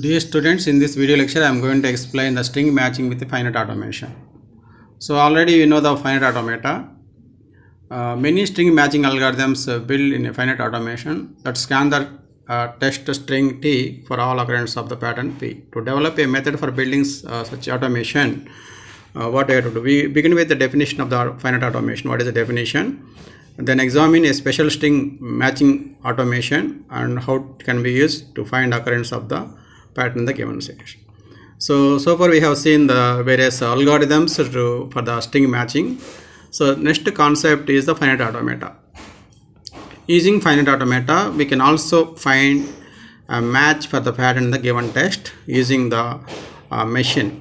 Dear students, in this video lecture I am going to explain the string matching with the finite automation. So already you know the finite automata. Many string matching algorithms built in a finite automation that scan the test string T for all occurrences of the pattern P. To develop a method for building such automation, what we have to do? We begin with the definition of the finite automation. What is the definition? Then examine a special string matching automation and how it can be used to find occurrence of the pattern in the given situation. So far we have seen the various algorithms for the string matching. So next concept is the finite automata. Using finite automata, we can also find a match for the pattern in the given test using the machine,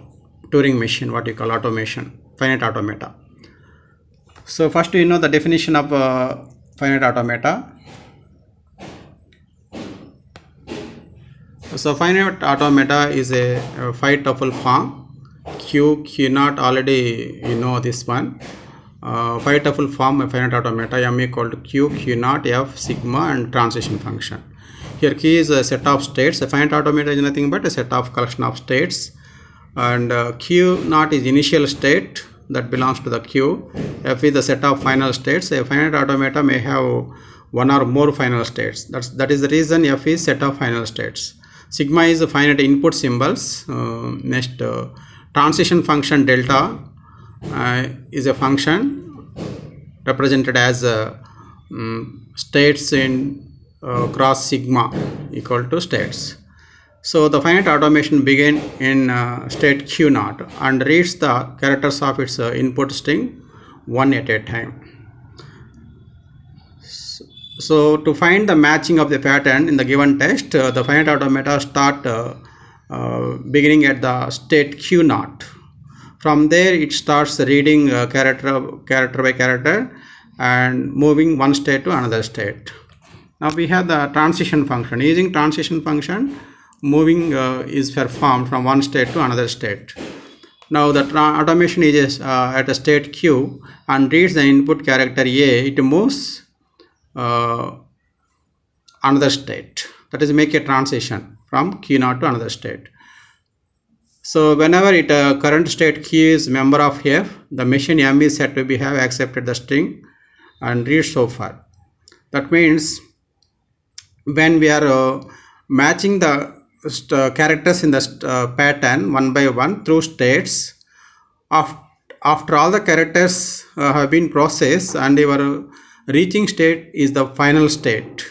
Turing machine, what you call automation, finite automata. So first you know the definition of finite automata. So finite automata is a 5-tuple form. Q naught, already you know this one. 5-tuple form of finite automata, M equal to Q naught, F, sigma and transition function. Here Q is a set of states. A finite automata is nothing but a set of collection of states, and Q naught is initial state that belongs to the Q. F is the set of final states. A finite automata may have one or more final states. That is the reason F is set of final states. Sigma is the finite input symbols. Next, transition function delta is a function represented as states in cross sigma equal to states. So the finite automation begin in state Q naught and reads the characters of its input string one at a time. So to find the matching of the pattern in the given test, the finite automata start beginning at the state Q naught. From there it starts reading character by character and moving one state to another state. Now we have the transition function. Using transition function, moving is performed from one state to another state. Now the automation is at a state Q and reads the input character A. It moves another state, that is make a transition from Q naught to another state. So whenever it current state Q is member of F, the machine M is said to be have accepted the string and read so far. That means when we are matching the characters in the pattern one by one through states, after all the characters have been processed and your reaching state is the final state.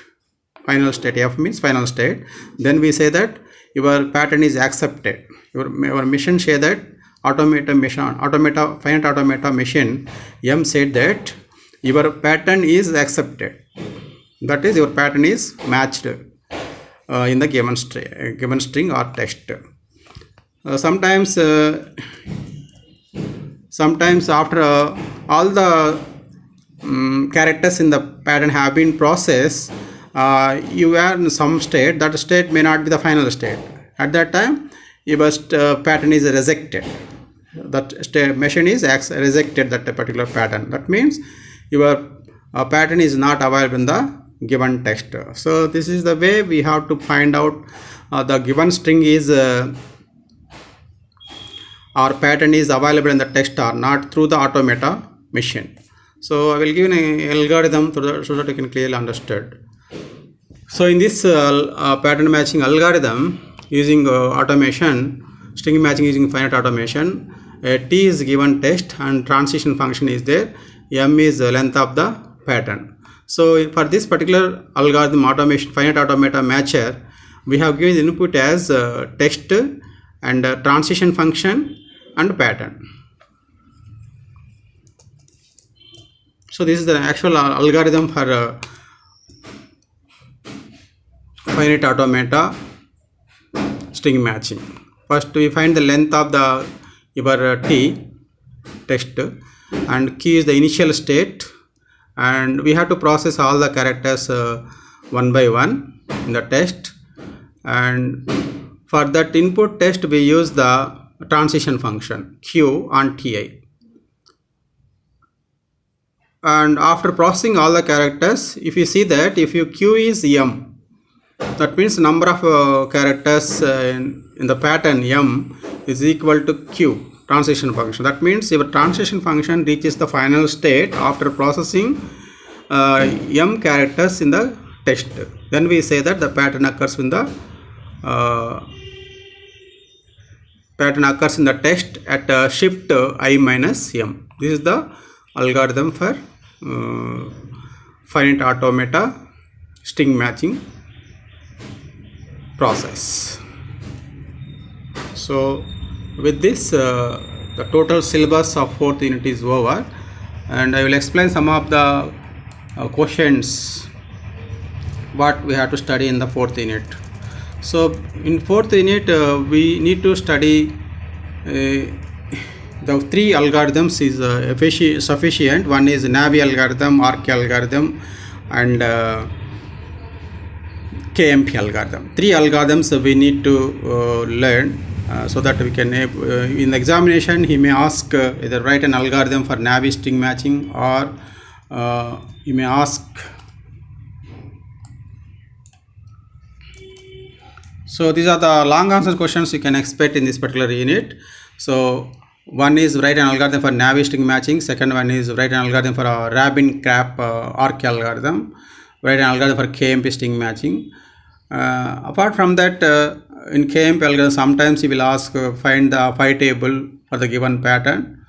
F means final state. Then we say that your pattern is accepted. Your machine say that finite automata machine M said that your pattern is accepted. That is, your pattern is matched in the given string or text. Sometimes after all the characters in the pattern have been processed, you are in some state. That state may not be the final state. At that time your pattern is rejected. That machine is rejected that particular pattern. That means your pattern is not available in the given text. So this is the way we have to find out the given string is our pattern is available in the text or not through the automata machine. So I will give an algorithm so that you can clearly understand. So in this pattern matching algorithm using automation, string matching using finite automation, T is given text and transition function is there. M is the length of the pattern. So for this particular algorithm automation finite automata matcher, we have given the input as text and transition function and pattern. So this is the actual algorithm for finite automata string matching. First we find the length of the your T text and Q is the initial state, and we have to process all the characters one by one in the text, and for that input text we use the transition function Q on Ti. And after processing all the characters, if you see that if your Q is M, That means number of characters in the pattern M is equal to Q, transition function. That means your transition function reaches the final state after processing M characters in the text. Then we say that the pattern occurs in the text at shift I minus M. This is the algorithm for finite automata string matching process. So with this the total syllabus of 4th unit is over, and I will explain some of the questions what we have to study in the 4th unit. So in 4th unit we need to study the 3 algorithms is sufficient. One is Navi algorithm, RK algorithm, and KMP algorithm. 3 algorithms we need to learn so that we can in the examination he may ask either write an algorithm for Navi string matching, or he may ask. So these are the long answer questions you can expect in this particular unit. So one is write an algorithm for Navi string matching, second one is write an algorithm for a Rabin-Karp RK algorithm, write an algorithm for KMP string matching. Apart from that, in KMP algorithm sometimes he will ask find the phi table for the given pattern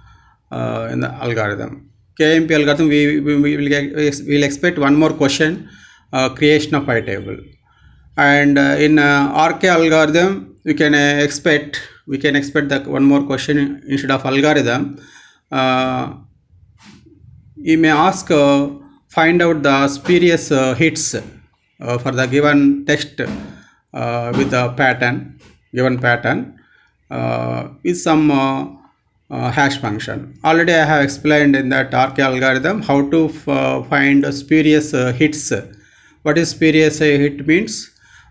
in the algorithm. KMP algorithm we will expect one more question, creation of phi table. And in RK algorithm we can expect that one more question instead of algorithm. You may ask find out the spurious hits for the given text with the given pattern with some hash function. Already I have explained in that RK algorithm how to find spurious hits. What is spurious hit means?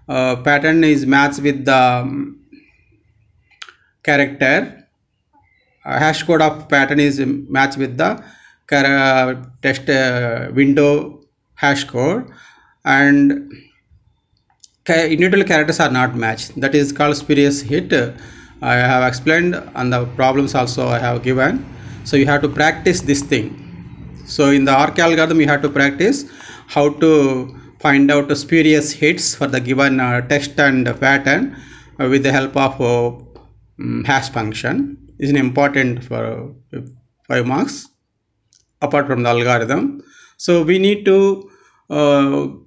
Pattern is matched with the character, hash code of pattern is matched with the text window hash code, and individual characters are not matched. That is called spurious hit. I have explained, and the problems also I have given. So you have to practice this thing. So in the RK algorithm you have to practice how to find out the spurious hits for the given text and pattern with the help of hash function. Is important for 5 marks apart from the algorithm. So we need to learn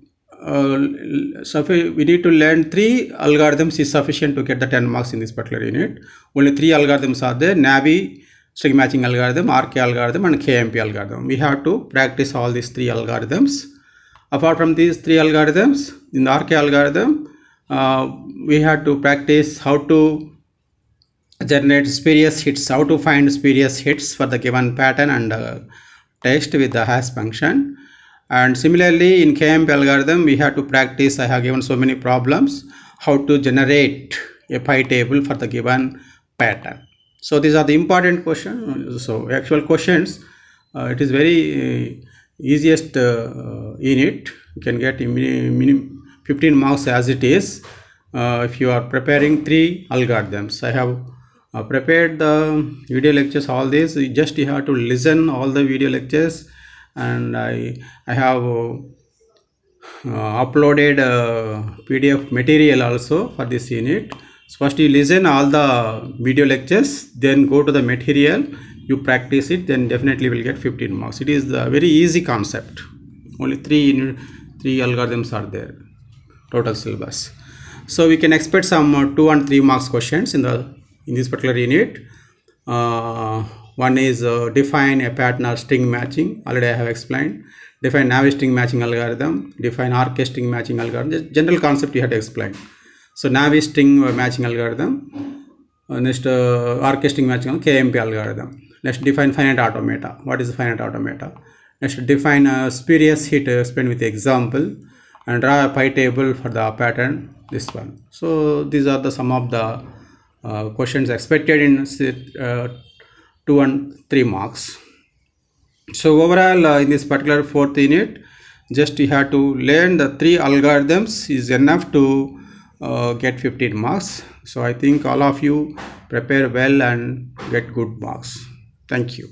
3 algorithms is sufficient to get the 10 marks in this particular unit. Only 3 algorithms are there: Navi string matching algorithm, RK algorithm, and KMP algorithm. We have to practice all these 3 algorithms. Apart from these 3 algorithms, in the RK algorithm we have to practice how to generate spurious hits, how to find spurious hits for the given pattern and text with the hash function. And similarly in KMP algorithm we have to practice, I have given so many problems, how to generate a phi table for the given pattern. So these are the important questions. So actual questions, it is very easiest unit. You can get minimum 15 marks as it is if you are preparing 3 algorithms. I have prepared the video lectures, all these. You have to listen all the video lectures, and I have uploaded PDF material also for this unit. So first you listen all the video lectures, then go to the material, you practice it, then definitely will get 15 marks. It is a very easy concept. Only 3 algorithms are there, total syllabus. So we can expect some 2 and 3 marks questions in this particular unit. One is define a pattern or string matching. Already I have explained. Define Navi string matching algorithm. Define RK string matching algorithm. The general concept you have to explain. So Navi string matching algorithm. Next RK string matching KMP algorithm. Next define finite automata. What is the finite automata? Next define a spurious hit, explain with example, and draw a phi table for the pattern. This one. So these are the some of the questions expected in 2 and 3 marks. So overall in this particular 4th unit Just you have to learn the 3 algorithms is enough to get 15 marks. So I think all of you prepare well and get good marks. Thank you.